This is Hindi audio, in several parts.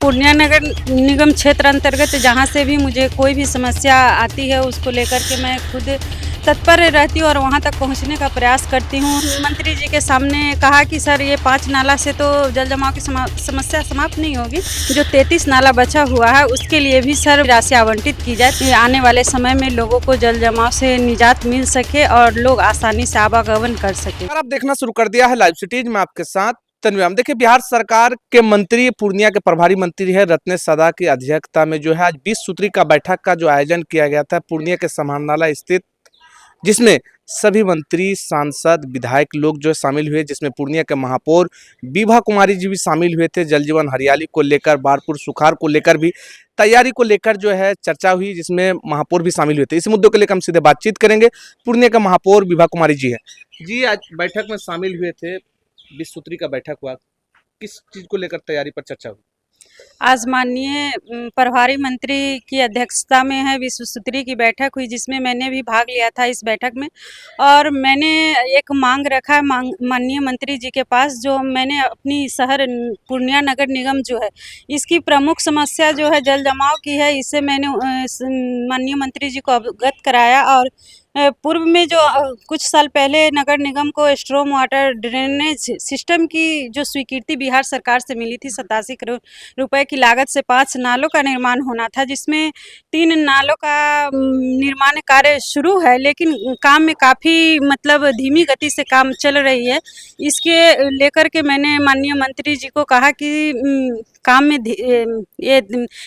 पूर्णिया नगर निगम क्षेत्र अंतर्गत जहाँ से भी मुझे कोई भी समस्या आती है उसको लेकर के मैं खुद तत्पर रहती हूँ और वहाँ तक पहुँचने का प्रयास करती हूँ। मंत्री जी के सामने कहा कि सर ये 5 नाला से तो जल जमाव की समस्या समाप्त नहीं होगी, जो 33 नाला बचा हुआ है उसके लिए भी सर राशि आवंटित की जाए, आने वाले समय में लोगों को जल जमाव से निजात मिल सके और लोग आसानी से आवागमन कर सके। आप देखना शुरू कर दिया है लाइव सिटीज में आपके साथ तन्व्याम। देखिए, बिहार सरकार के मंत्री पूर्णिया के प्रभारी मंत्री है रत्नेश सदा की अध्यक्षता में जो है आज 20 सूत्री का बैठक का जो आयोजन किया गया था पूर्णिया के समाहरणालय स्थित, जिसमें सभी मंत्री सांसद विधायक लोग जो शामिल हुए, जिसमें पूर्णिया के महापौर विभा कुमारी जी भी शामिल हुए थे। जल जीवन हरियाली को लेकर, बाढ़पुर सुखाड़ को लेकर भी तैयारी को लेकर जो है चर्चा हुई, जिसमें महापौर भी शामिल हुए थे। इस मुद्दों के लेकर हम सीधे बातचीत करेंगे। पूर्णिया का महापौर विभा कुमारी जी है जी, आज बैठक में शामिल हुए थे, 20 सूत्री का बैठक हुआ, किस चीज को लेकर तैयारी पर चर्चा हुई? आज माननीय प्रभारी मंत्री की अध्यक्षता में है विश्व सूत्री की बैठक हुई, जिसमें मैंने भी भाग लिया था इस बैठक में। और मैंने एक मांग रखा है माननीय मंत्री जी के पास, जो मैंने अपनी शहर पूर्णिया नगर निगम जो है इसकी प्रमुख समस्या जो है जल जमाव की है, इसे मैंने माननीय मंत्री जी को अवगत कराया। और पूर्व में जो कुछ साल पहले नगर निगम को स्ट्रॉम वाटर ड्रेनेज सिस्टम की जो स्वीकृति बिहार सरकार से मिली थी, 87 करोड़ रुपए की लागत से 5 नालों का निर्माण होना था, जिसमें 3 नालों का निर्माण कार्य शुरू है, लेकिन काम में काफ़ी मतलब धीमी गति से काम चल रही है। इसके लेकर के मैंने माननीय मंत्री जी को कहा कि काम में ये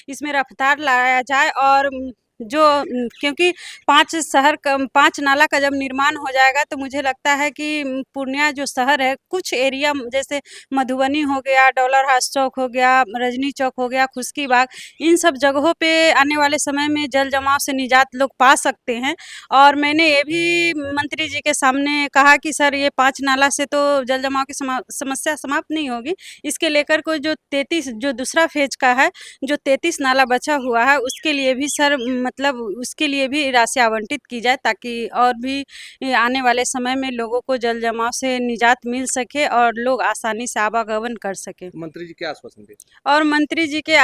इसमें रफ्तार लाया जाए। और जो क्योंकि 5 नाला का जब निर्माण हो जाएगा तो मुझे लगता है कि पूर्णिया जो शहर है, कुछ एरिया जैसे मधुबनी हो गया, डॉलर हाउस चौक हो गया, रजनी चौक हो गया, खुश्की बाग, इन सब जगहों पे आने वाले समय में जल जमाव से निजात लोग पा सकते हैं। और मैंने ये भी मंत्री जी के सामने कहा कि सर ये 5 नाला से तो जल जमाव की समस्या समाप्त नहीं होगी, इसके लेकर को जो 33 जो दूसरा फेज का है, जो 33 नाला बचा हुआ है उसके लिए भी सर मतलब उसके लिए भी राशि आवंटित की जाए, ताकि और भी आने वाले समय में लोगों को जल जमाव से निजात मिल सके और लोग आसानी से आवागमन कर सके। मंत्री जी क्या आश्वासन दिए? और मंत्री जी के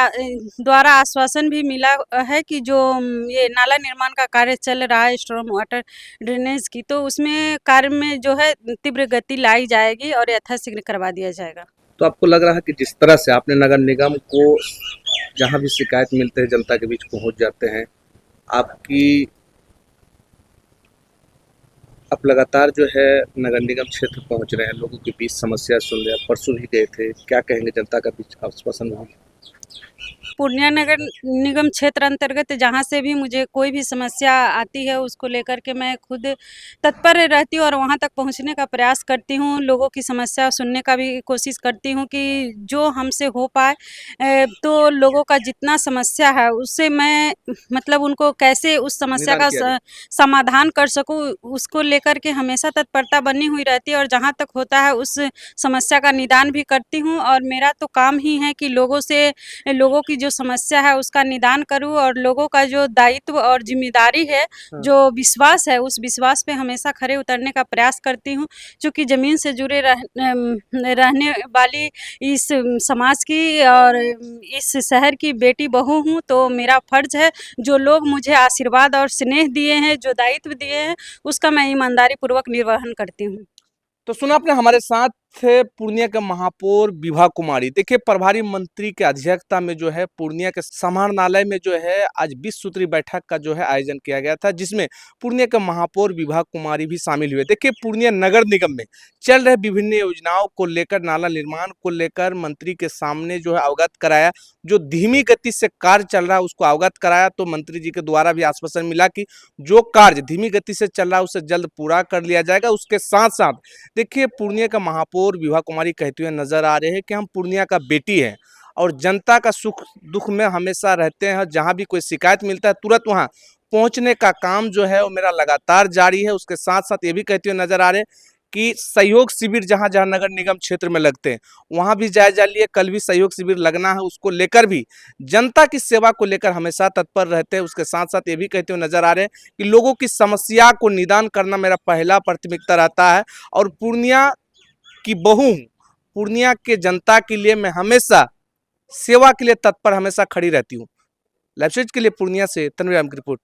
द्वारा आश्वासन भी मिला है कि जो ये नाला निर्माण का कार्य चल रहा है स्ट्रॉम वाटर ड्रेनेज की, तो उसमें कार्य में जो है तीव्र गति लाई जाएगी और यथाशीघ्र करवा दिया जाएगा। तो आपको लग रहा है कि जिस तरह से आपने नगर निगम को जहां भी शिकायत मिलते हैं जनता के बीच पहुंच जाते हैं, आप लगातार जो है नगर निगम क्षेत्र पहुंच रहे हैं, लोगों के बीच समस्या सुन रहे हैं, परसों भी गए थे, क्या कहेंगे जनता का बीच आश्वासन हुआ? पूर्णिया नगर निगम क्षेत्र अंतर्गत जहाँ से भी मुझे कोई भी समस्या आती है उसको लेकर के मैं खुद तत्पर रहती हूँ और वहाँ तक पहुँचने का प्रयास करती हूँ। लोगों की समस्या सुनने का भी कोशिश करती हूँ कि जो हमसे हो पाए, तो लोगों का जितना समस्या है उससे मैं मतलब उनको कैसे उस समस्या का समाधान कर सकूँ, उसको लेकर के हमेशा तत्परता बनी हुई रहती है। और जहाँ तक होता है उस समस्या का निदान भी करती हूँ। और मेरा तो काम ही है कि लोगों की जो समस्या है उसका निदान करूं और लोगों का जो दायित्व और जिम्मेदारी है, जो विश्वास है, उस विश्वास पे हमेशा खरे उतरने का प्रयास करती हूं। क्योंकि ज़मीन से जुड़े रहने वाली इस समाज की और इस शहर की बेटी बहू हूं, तो मेरा फर्ज है, जो लोग मुझे आशीर्वाद और स्नेह दिए हैं, जो दायित्व दिए हैं, उसका मैं ईमानदारी पूर्वक निर्वहन करती हूँ। तो सुना आपने, हमारे साथ थे पूर्णिया के महापौर विभा कुमारी। देखिए, प्रभारी मंत्री के अध्यक्षता में जो है पूर्णिया के समाहरणालय में जो है आज 20 सूत्री बैठक का जो है आयोजन किया गया था, जिसमें पूर्णिया के महापौर विभा कुमारी भी शामिल हुए। देखिए, पूर्णिया नगर निगम में चल रहे विभिन्न योजनाओं को लेकर, नाला निर्माण को लेकर मंत्री के सामने जो है अवगत कराया, जो धीमी गति से कार्य चल रहा है उसको अवगत कराया। तो मंत्री जी के द्वारा भी आश्वासन मिला कि जो कार्य धीमी गति से चल रहा है उसे जल्द पूरा कर लिया जाएगा। उसके साथ साथ देखिए, पूर्णिया का महापौर विभा कुमारी कहते हुए नजर आ रहे हैं कि हम पूर्णिया का बेटी हैं और जनता का सुख दुख में हमेशा रहते हैं। जहां भी कोई शिकायत मिलता है तुरंत वहां पहुंचने का काम जो है वो मेरा लगातार जारी है। उसके साथ साथ ये भी कहते हुए नजर आ रहे हैं कि सहयोग शिविर जहां जहां नगर निगम क्षेत्र में लगते हैं वहां भी जायजा लिए। कल भी सहयोग शिविर लगना है, उसको लेकर भी जनता की सेवा को लेकर हमेशा तत्पर रहते हैं। उसके साथ साथ ये भी कहते हुए नजर आ रहे हैं कि लोगों की समस्या को निदान करना मेरा पहला प्राथमिकता रहता है और पूर्णिया की बहू हूं, पूर्णिया के जनता के लिए मैं हमेशा सेवा के लिए तत्पर हमेशा खड़ी रहती हूँ। लाइव के लिए पूर्णिया से तनवीर आलम की रिपोर्ट।